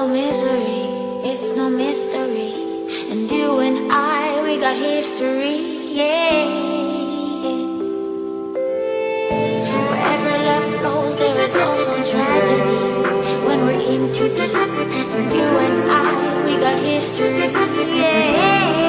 misery, it's no mystery. And you and I, we got history, yeah. Wherever love flows, there is also tragedy. When we're in too deep, and you and I, we got history, yeah.